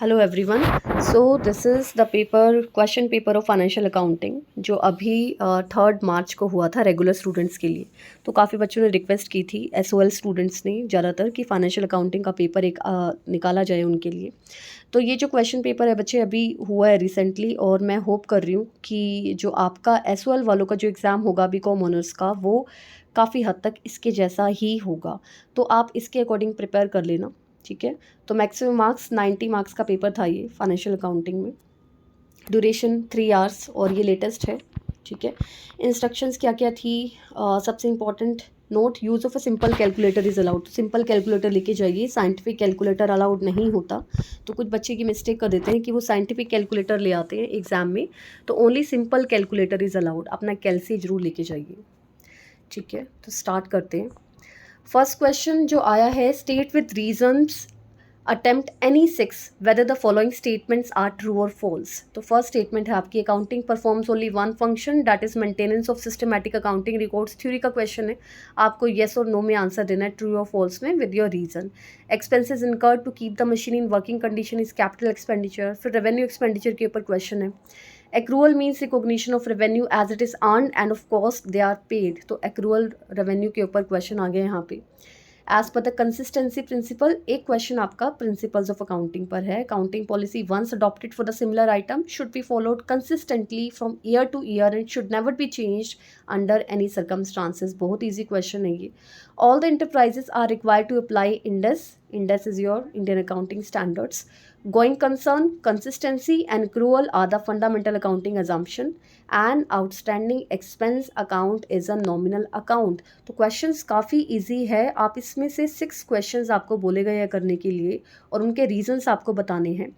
Hello everyone. So this is the paper question paper of financial accounting जो अभी 3 मार्च को हुआ था रेगुलर स्टूडेंट्स के लिए। तो काफ़ी बच्चों ने रिक्वेस्ट की थी, एसओएल स्टूडेंट्स ने ज़्यादातर, कि फाइनेंशियल अकाउंटिंग का पेपर एक निकाला जाए उनके लिए। तो ये जो क्वेश्चन पेपर है बच्चे अभी हुआ है रिसेंटली, और मैं होप कर रही हूँ कि जो आपका एसओएल वालों का जो एग्ज़ाम होगा बीकॉम ऑनर्स का, वो काफ़ी हद तक इसके जैसा ही होगा। तो आप इसके अकॉर्डिंग प्रिपेयर कर लेना, ठीक है। तो मैक्सिमम मार्क्स 90 मार्क्स का पेपर था ये फाइनेंशियल अकाउंटिंग में। ड्यूरेशन 3 आवर्स, और ये लेटेस्ट है, ठीक है। इंस्ट्रक्शंस क्या क्या थी? सबसे important note, use of a simple calculator is allowed. Simple calculator लेके जाइए, साइंटिफिक कैलकुलेटर अलाउड नहीं होता। तो कुछ बच्चे की मिस्टेक कर देते हैं कि वो साइंटिफिक कैलकुलेटर ले आते हैं एग्ज़ाम में। तो only simple calculator is allowed. अपना कैलसी जरूर लेके जाइए, ठीक है। तो स्टार्ट करते हैं। फर्स्ट क्वेश्चन जो आया है, state with reasons attempt any six whether the following statements are true और फॉल्स। तो फर्स्ट स्टेटमेंट है आपकी, accounting performs only one function that is maintenance of systematic accounting records. Theory का क्वेश्चन है, आपको येस और नो में answer देना है, ट्रू और फॉल्स में, with your reason. Expenses incurred to keep the machine in working condition is capital expenditure. फिर रेवेन्यू एक्सपेंडिचर के ऊपर क्वेश्चन है। Accrual means recognition of revenue as it is earned and of cost they are paid. तो accrual revenue के ऊपर question आ गया यहाँ पे। As per the consistency principle, एक क्वेश्चन आपका प्रिंसिपल्स ऑफ अकाउंटिंग पर है। Accounting policy once adopted for the similar item should be followed consistently from year two year and should never be changed under any circumstances. बहुत easy question है ये। All the enterprises are required to apply INDES. INDES is your Indian Accounting Standards. Going concern, consistency and accrual are the fundamental accounting assumption. An outstanding expense account is a nominal account. तो questions काफ़ी easy है। आप इसमें से 6 questions आपको बोले गए हैं करने के लिए, और उनके रीजंस आपको बताने हैं।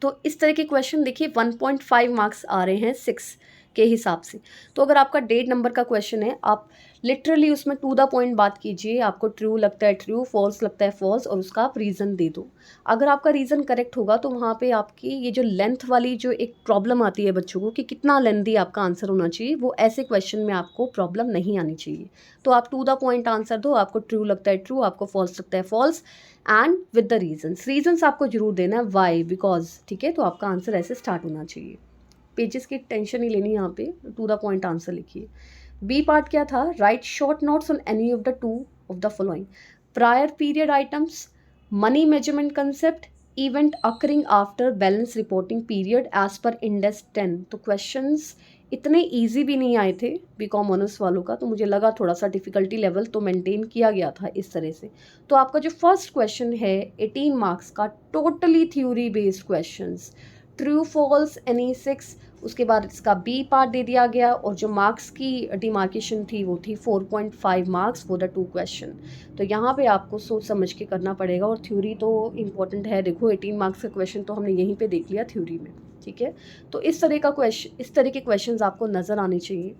तो इस तरह के क्वेश्चन देखिए 1.5 मार्क्स आ रहे हैं 6 के हिसाब से। तो अगर आपका 1.5 नंबर का क्वेश्चन है, आप लिटरली उसमें टू द पॉइंट बात कीजिए। आपको ट्रू लगता है ट्रू, फॉल्स लगता है फॉल्स, और उसका आप रीज़न दे दो। अगर आपका रीज़न करेक्ट होगा तो वहाँ पे आपकी ये जो लेंथ वाली जो एक प्रॉब्लम आती है बच्चों को कि कितना लेंथी आपका आंसर होना चाहिए, वो ऐसे क्वेश्चन में आपको प्रॉब्लम नहीं आनी चाहिए। तो आप टू द पॉइंट आंसर दो। आपको ट्रू लगता है ट्रू, आपको फॉल्स लगता है false, and with the reasons आपको जरूर देना है, वाई, बिकॉज, ठीक है। तो आपका आंसर ऐसे स्टार्ट होना चाहिए। पेजेस की टेंशन नहीं लेनी, यहाँ पे टू द पॉइंट आंसर लिखिए। बी पार्ट क्या था? Right short notes on any of the two of the following: prior period items, money measurement concept, event occurring after balance reporting period as per index 10। तो questions इतने easy भी नहीं आए थे BCom honours वालों का, तो मुझे लगा थोड़ा सा डिफिकल्टी लेवल तो मेंटेन किया गया था इस तरह से। तो आपका जो फर्स्ट क्वेश्चन है 18 मार्क्स का, totally theory based questions, true false any 6। उसके बाद इसका बी पार्ट दे दिया गया, और जो मार्क्स की डिमार्केशन थी वो थी 4.5 मार्क्स फॉर द 2 क्वेश्चन। तो यहाँ पे आपको सोच समझ के करना पड़ेगा, और थ्योरी तो इम्पॉर्टेंट है। देखो 18 मार्क्स का क्वेश्चन तो हमने यहीं पे देख लिया थ्योरी में, ठीक है। तो इस तरह के क्वेश्चंस आपको नज़र आने चाहिए।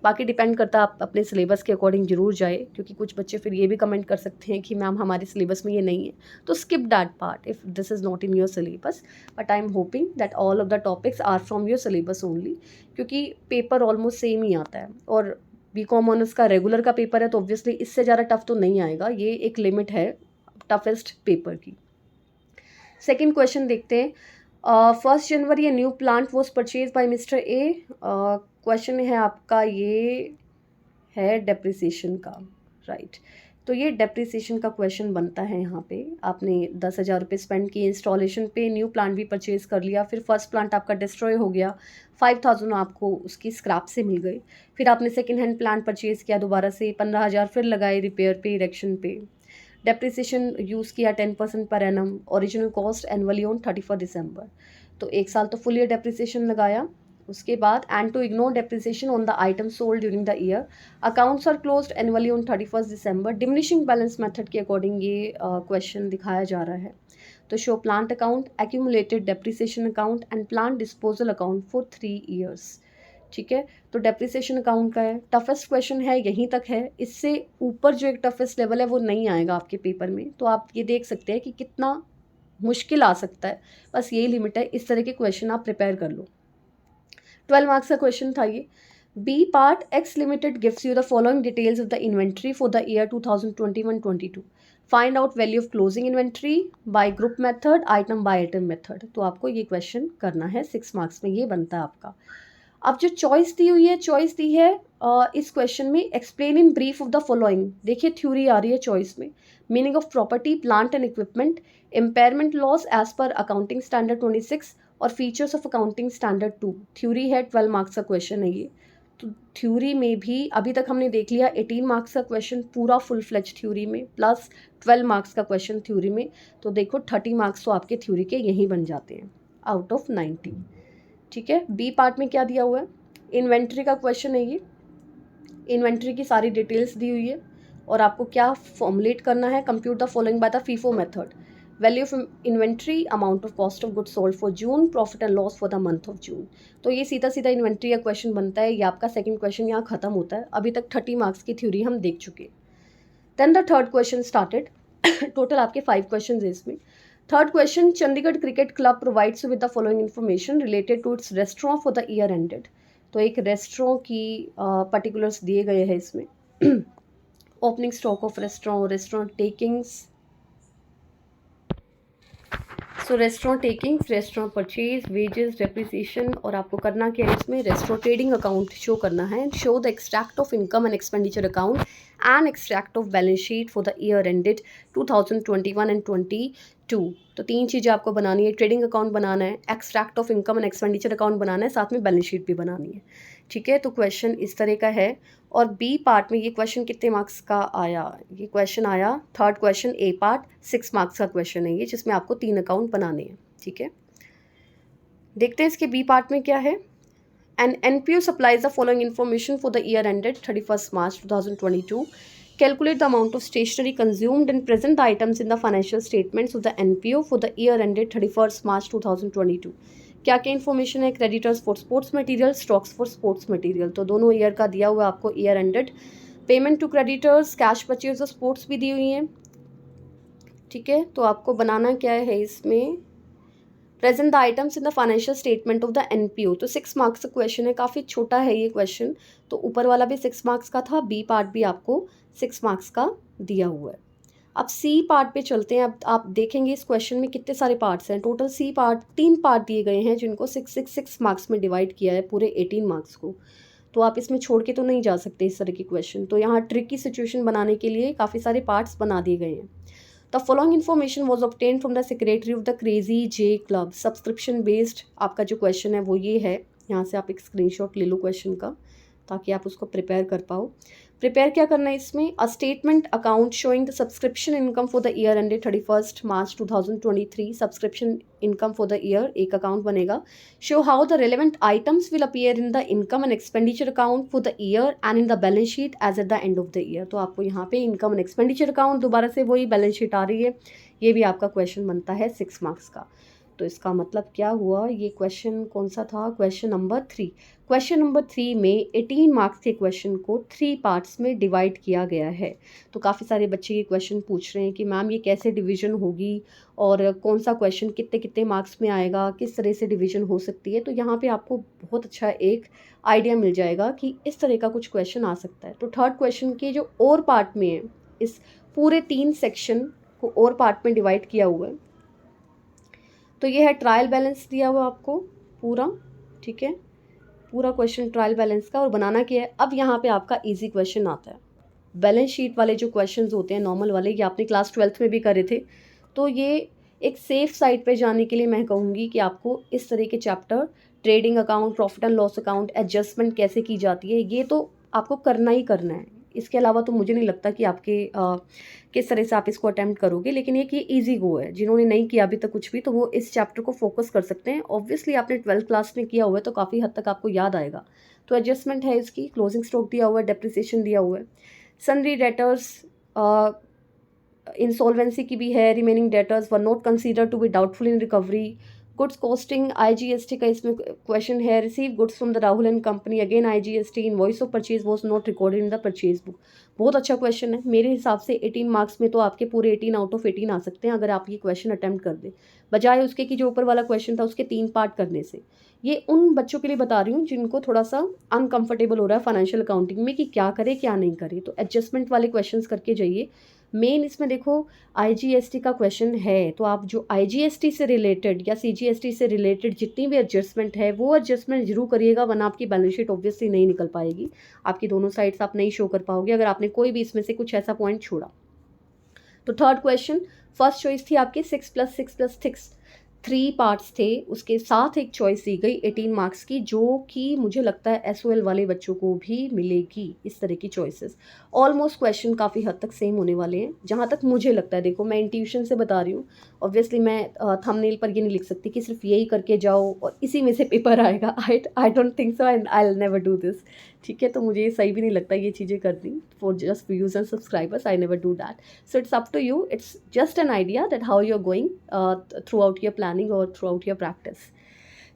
बाकी डिपेंड करता है, आप अपने सिलेबस के अकॉर्डिंग जरूर जाए, क्योंकि कुछ बच्चे फिर ये भी कमेंट कर सकते हैं कि मैम हमारे सिलेबस में ये नहीं है। तो skip that part if this is not in your syllabus, but I am hoping that all of the topics are from your syllabus only, क्योंकि पेपर ऑलमोस्ट सेम ही आता है। और बी कॉम ऑनर्स का रेगुलर का paper है, तो obviously इससे ज़्यादा टफ तो नहीं आएगा। ये एक लिमिट है टफेस्ट पेपर की। सेकेंड क्वेश्चन देखते हैं। 1 जनवरी a new plant was purchase by mister A. Question है आपका, ये है डेप्रिसिएशन का, राइट। तो ये डेप्रिसिएशन का क्वेश्चन बनता है यहाँ पे। आपने 10,000 रुपये स्पेंड किए इंस्टॉलेशन पे, न्यू प्लांट भी परचेज कर लिया, फिर फर्स्ट प्लांट आपका डिस्ट्रॉय हो गया, 5,000 आपको उसकी स्क्रैप से मिल गई। फिर आपने सेकेंड हैंड प्लांट परचेज किया दोबारा से, 15,000 फिर लगाए रिपेयर पे, इरेक्शन पे। डेप्रिसिएशन यूज़ किया 10% per annum, original cost annually on 31 दिसंबर। तो 1 साल तो फुल ईयर डेप्रिसिएशन लगाया। उसके बाद and to ignore depreciation on the item sold during the year, accounts are closed annually on 31 December. Diminishing balance method के according ये question दिखाया जा रहा है। तो show plant account, accumulated depreciation account and plant disposal account for 3 years, ठीक है। तो डेप्रिसिएशन अकाउंट का है, टफेस्ट क्वेश्चन है, यहीं तक है। इससे ऊपर जो एक टफेस्ट लेवल है वो नहीं आएगा आपके पेपर में। तो आप ये देख सकते हैं कि कितना मुश्किल आ सकता है, बस यही लिमिट है। इस तरह के क्वेश्चन आप प्रिपेयर कर लो। 12 मार्क्स का क्वेश्चन था ये। B part, X limited gives you the following details of the inventory for the year 2021-22। Find out value of closing inventory by group method, item by item method. तो आपको ये question करना है, 6 marks में ये बनता है आपका। अब जो चॉइस दी हुई है, चॉइस दी है इस क्वेश्चन में, explain in brief of the following. देखिए थ्योरी आ रही है चॉइस में, meaning of property, plant and equipment, impairment loss as per accounting standard 26 और features of accounting standard 2। Theory है, 12 मार्क्स का क्वेश्चन है ये। तो थ्योरी में भी अभी तक हमने देख लिया 18 मार्क्स का क्वेश्चन पूरा फुल फ्लेज थ्योरी में, प्लस 12 मार्क्स का क्वेश्चन थ्योरी में। तो देखो 30 मार्क्स तो आपके थ्योरी के यहीं बन जाते हैं आउट ऑफ 90। ठीक है, बी पार्ट में क्या दिया हुआ है, इन्वेंट्री का क्वेश्चन है ये। इन्वेंट्री की सारी डिटेल्स दी हुई है और आपको क्या फॉर्मुलेट करना है, compute the following by the FIFO method. Value of inventory, amount of cost of goods sold for June, profit and loss for the month of June. तो ये सीधा सीधा इन्वेंट्री का क्वेश्चन बनता है। ये आपका सेकंड क्वेश्चन यहाँ खत्म होता है। अभी तक 30 मार्क्स की थ्योरी हम देख चुके हैं। Then the third question started. Total आपके 5 क्वेश्चन है इसमें। Third question, Chandigarh cricket club provides with the following information related to its restaurant for the year ended. तो एक रेस्टोरेंट की पर्टिकुलर्स दिए गए हैं इसमें। Opening stock of restaurant takings, so restaurant takings, restaurant purchase, wages, depreciation. और आपको करना क्या है इसमें, रेस्टोरेंट ट्रेडिंग अकाउंट शो करना है। Show the extract of income and expenditure account and extract of balance sheet for the year ended 2021 and 22। तो 3 चीज़ें आपको बनानी है, ट्रेडिंग अकाउंट बनाना है, extract of income and expenditure account बनाना है, साथ में बैलेंस शीट भी बनानी है। ठीक है, तो क्वेश्चन इस तरह का है। और बी पार्ट में ये क्वेश्चन कितने मार्क्स का आया, ये क्वेश्चन आया थर्ड क्वेश्चन ए पार्ट, 6 मार्क्स का क्वेश्चन है ये, जिसमें आपको 3 अकाउंट बनाने हैं। ठीक है, देखते हैं इसके बी पार्ट में क्या है। An NPO supplies the following information for the year ended 31st March 2022. Calculate the amount of stationery consumed and present the items in the financial statements of the NPO for the year ended 31st March 2022. क्या क्या information है, creditors for sports material, stocks for sports material. तो दोनों year का दिया हुआ आपको year ended. Payment to creditors, cash purchase of sports भी दी हुई हैं। ठीक है, तो आपको बनाना क्या है इसमें, present the items in the financial statement of the NPO। तो 6 मार्क्स का क्वेश्चन है, काफ़ी छोटा है ये क्वेश्चन। तो ऊपर वाला भी 6 मार्क्स का था, बी पार्ट भी आपको 6 मार्क्स का दिया हुआ है। अब सी पार्ट पे चलते हैं। अब आप देखेंगे इस क्वेश्चन में कितने सारे पार्ट्स हैं। टोटल सी पार्ट 3 पार्ट दिए गए हैं, जिनको 6 मार्क्स में डिवाइड किया है पूरे 18 मार्क्स को। तो आप इसमें छोड़ के तो नहीं जा सकते इस तरह की क्वेश्चन। तो यहाँ ट्रिकी सिचुएशन बनाने के लिए काफ़ी सारे पार्ट्स बना दिए गए हैं। The following information was obtain from the secretary of the crazy J club. Subscription based आपका जो क्वेश्चन है वो ये है। यहाँ से आप एक स्क्रीनशॉट ले लो क्वेश्चन का, ताकि आप उसको प्रिपेयर कर पाओ। प्रिपेयर क्या करना है इसमें, a statement account showing the subscription income for the year ended 31st March 2023। Subscription income for the year एक अकाउंट बनेगा। Show how the relevant items will appear in the income and expenditure account for the year and in the balance sheet as at the end of the year. तो आपको यहाँ पे income and expenditure account, दोबारा से वही balance sheet आ रही है। ये भी आपका क्वेश्चन बनता है 6 मार्क्स का। तो इसका मतलब क्या हुआ, ये क्वेश्चन कौन सा था, क्वेश्चन नंबर 3। क्वेश्चन नंबर 3 में 18 मार्क्स के क्वेश्चन को 3 पार्ट्स में डिवाइड किया गया है। तो काफ़ी सारे बच्चे ये क्वेश्चन पूछ रहे हैं कि मैम ये कैसे डिवीजन होगी और कौन सा क्वेश्चन कितने कितने मार्क्स में आएगा, किस तरह से डिवीजन हो सकती है। तो यहाँ पे आपको बहुत अच्छा एक आइडिया मिल जाएगा कि इस तरह का कुछ क्वेश्चन आ सकता है। तो थर्ड क्वेश्चन के जो और पार्ट में है, इस पूरे 3 सेक्शन को और पार्ट में डिवाइड किया हुआ है। तो ये है ट्रायल बैलेंस दिया हुआ आपको पूरा। ठीक है, पूरा क्वेश्चन ट्रायल बैलेंस का, और बनाना क्या है। अब यहाँ पे आपका इजी क्वेश्चन आता है। बैलेंस शीट वाले जो क्वेश्चंस होते हैं नॉर्मल वाले, ये आपने क्लास 12th में भी करे थे। तो ये एक सेफ साइड पे जाने के लिए मैं कहूँगी कि आपको इस तरह के chapter, trading account, profit and loss account, adjustment कैसे की जाती है, ये तो आपको करना ही करना है। इसके अलावा तो मुझे नहीं लगता कि आपके किस तरह से आप इसको अटेम्प्ट करोगे। लेकिन एक ये ईजी गो है, जिन्होंने नहीं किया अभी तक कुछ भी, तो वो इस चैप्टर को फोकस कर सकते हैं। ऑब्वियसली आपने 12th क्लास में किया हुआ है, तो काफ़ी हद तक आपको याद आएगा। तो एडजस्टमेंट है इसकी, क्लोजिंग स्टॉक दिया हुआ है, डेप्रिसिएशन दिया हुआ है, सन्ड्री डेटर्स, इंसॉल्वेंसी की भी है, remaining debtors were not consider to be doubtful in recovery, goods costing, IGST का इसमें क्वेश्चन है, receive goods from the Rahul and company, again IGST, invoice of purchase was not recorded in the purchase book. बहुत अच्छा question है मेरे हिसाब से। 18 marks में तो आपके पूरे 18 आउट ऑफ 18 आ सकते हैं अगर आप ये क्वेश्चन अटैम्प्ट कर दें, बजाय उसके कि जो ऊपर वाला क्वेश्चन था उसके 3 पार्ट करने से। ये उन बच्चों के लिए बता रही हूँ जिनको थोड़ा सा अनकंफर्टेबल हो रहा है फाइनेंशियल अकाउंटिंग में कि क्या करे क्या नहीं करे, तो एडजस्टमेंट वाले क्वेश्चंस करके जाइए। मेन इसमें देखो आईजीएसटी का क्वेश्चन है, तो आप जो आईजीएसटी से रिलेटेड या सीजीएसटी से रिलेटेड जितनी भी एडजस्टमेंट है वो एडजस्टमेंट जरूर करिएगा, वरना आपकी बैलेंस शीट ऑब्वियसली नहीं निकल पाएगी, आपकी दोनों साइड्स आप नहीं शो कर पाओगे अगर आपने कोई भी इसमें से कुछ ऐसा पॉइंट छोड़ा। तो थर्ड क्वेश्चन, फर्स्ट चॉइस थी आपकी 6+6+6, 3 पार्ट्स थे, उसके साथ एक चॉइस दी गई 18 मार्क्स की, जो कि मुझे लगता है एसओएल वाले बच्चों को भी मिलेगी इस तरह की चॉइसेस। ऑलमोस्ट क्वेश्चन काफ़ी हद तक सेम होने वाले हैं जहाँ तक मुझे लगता है। देखो मैं इंट्यूशन से बता रही हूँ, ऑब्वियसली मैं थंबनेल पर ये नहीं लिख सकती कि सिर्फ यही करके जाओ और इसी में से पेपर आएगा। I don't think so and I will never do this, ठीक है। तो मुझे ये सही भी नहीं लगता ये चीज़ें करनी for just views and subscribers, I never do that. So it's up to you. It's just an idea that how you're going throughout your planning or throughout your practice.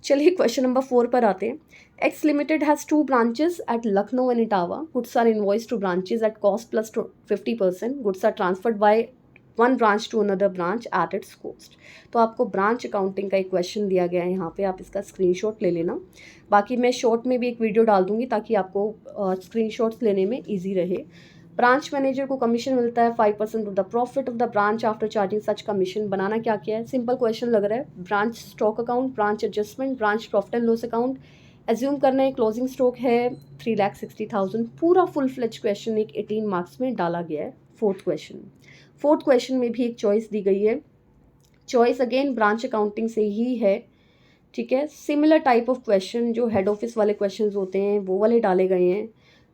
चलिए क्वेश्चन नंबर 4 पर आते हैं। X Limited has 2 branches at Lucknow and Etawah. Goods are invoiced to branches at cost plus 50%. Goods are transferred by one branch to another branch at its cost. तो आपको branch accounting का एक question दिया गया है यहाँ पे, आप इसका स्क्रीनशॉट ले लेना। बाकी मैं शॉर्ट में भी एक वीडियो डाल दूंगी ताकि आपको स्क्रीनशॉट्स लेने में ईजी रहे। ब्रांच मैनेजर को कमीशन मिलता है 5% of the profit of the branch after charging such commission. बनाना क्या क्या है, सिंपल क्वेश्चन लग रहा है। Branch stock account, branch adjustment, branch profit and loss account. Assume करना है क्लोजिंग स्टॉक है 3,60,000। पूरा फुल फ्लेज क्वेश्चन एक 18 मार्क्स में डाला गया है। फोर्थ क्वेश्चन में भी एक चॉइस दी गई है, चॉइस अगेन ब्रांच अकाउंटिंग से ही है, ठीक है। सिमिलर टाइप ऑफ क्वेश्चन जो हेड ऑफिस वाले क्वेश्चन होते हैं वो वाले डाले गए हैं।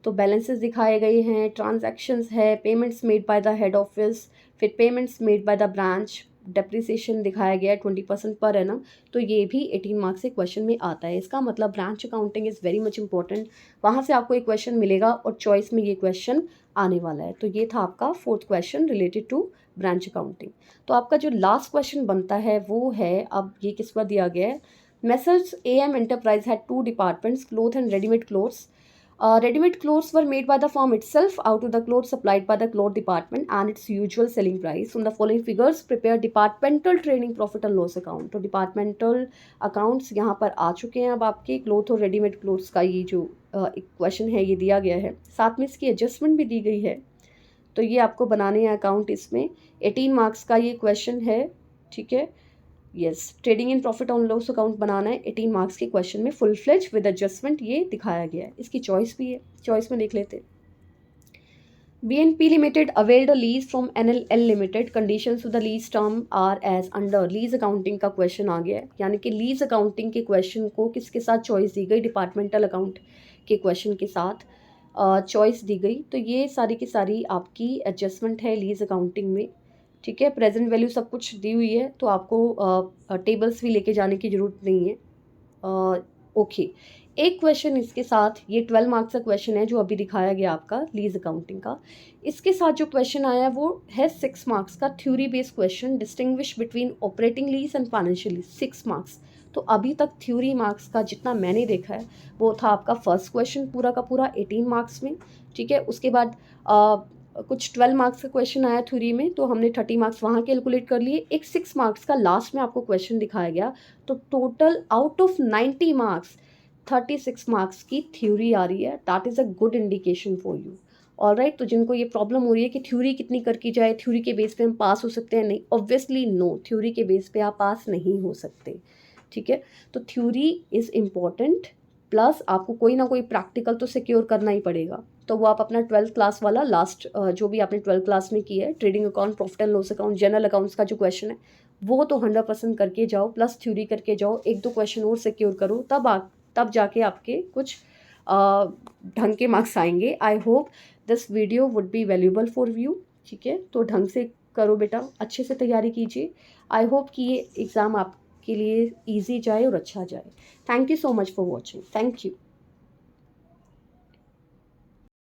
तो बैलेंसेस दिखाए गए हैं, ट्रांजैक्शंस है, payments made by the head office, फिर payments made by the branch, depreciation दिखाया गया है 20% पर एनम। तो ये भी 18 मार्क्स से क्वेश्चन में आता है। इसका मतलब branch accounting is very much important, वहाँ से आपको एक क्वेश्चन मिलेगा और चॉइस में ये क्वेश्चन आने वाला है। तो ये था आपका fourth question related to branch accounting. तो आपका जो लास्ट क्वेश्चन बनता है वो है, अब ये किस पर दिया गया है, messrs AM enterprise had 2 departments, cloth and readymade clothes. Ready-made clothes were made by the firm itself out of the clothes supplied by the cloth department and its usual selling price. From the following figures, prepare departmental trading profit and loss account. तो departmental accounts यहाँ पर आ चुके हैं अब आपके cloth और readymade clothes का ये जो एक क्वेश्चन है ये दिया गया है, साथ में इसकी एडजस्टमेंट भी दी गई है। तो ये आपको बनाने हैं अकाउंट, इसमें 18 मार्क्स का ये क्वेश्चन है, ठीक है। Yes, trading in profit on loss account बनाना है 18 मार्क्स के क्वेश्चन में, फुल फ्लेज विद एडजस्टमेंट ये दिखाया गया है। इसकी चॉइस भी है, चॉइस में देख लेते हैं। BNP Limited availed a lease from NLL Limited. Conditions of the lease term are as under. Lease accounting का क्वेश्चन आ गया है, यानी कि लीज अकाउंटिंग के क्वेश्चन को किसके साथ चॉइस दी गई, डिपार्टमेंटल अकाउंट के क्वेश्चन के साथ चॉइस दी गई। तो ये सारी की सारी आपकी एडजस्टमेंट है लीज अकाउंटिंग में, ठीक है। प्रेजेंट वैल्यू सब कुछ दी हुई है, तो आपको टेबल्स भी लेके जाने की ज़रूरत नहीं है। ओके, एक क्वेश्चन इसके साथ, ये 12 मार्क्स का क्वेश्चन है जो अभी दिखाया गया आपका लीज अकाउंटिंग का। इसके साथ जो क्वेश्चन आया है वो है 6 मार्क्स का theory based question, distinguish between operating lease and financial lease, 6 marks. तो अभी तक थ्योरी मार्क्स का जितना मैंने देखा है वो था आपका फर्स्ट क्वेश्चन पूरा का पूरा 18 मार्क्स में, ठीक है। उसके बाद कुछ 12 मार्क्स का क्वेश्चन आया थ्योरी में, तो हमने 30 मार्क्स वहाँ कैलकुलेट कर लिए। एक 6 मार्क्स का लास्ट में आपको क्वेश्चन दिखाया गया, तो total out of 90 marks 36 marks की थ्योरी आ रही है। That is a good indication for you. Alright, तो जिनको ये प्रॉब्लम हो रही है कि थ्योरी कितनी कर की जाए, थ्योरी के बेस पे हम पास हो सकते हैं, नहीं, ऑब्वियसली नो, थ्योरी के बेस पे आप पास नहीं हो सकते, ठीक है। तो थ्योरी इज़ इम्पॉर्टेंट, प्लस आपको कोई ना कोई प्रैक्टिकल तो सिक्योर करना ही पड़ेगा। तो वो आप अपना 12th क्लास वाला लास्ट जो भी आपने 12th क्लास में किया है, trading account, profit and loss account, general accounts का जो क्वेश्चन है वो तो 100% करके जाओ, प्लस थ्योरी करके जाओ, 1-2 क्वेश्चन और सिक्योर करो, तब जाके आपके कुछ ढंग के मार्क्स आएंगे। I hope this video would be valuable for you, ठीक है। तो ढंग से करो बेटा, अच्छे से तैयारी कीजिए। आई होप कि ये एग्ज़ाम आपके लिए ईजी जाए और अच्छा जाए। Thank you so much for watching, thank you.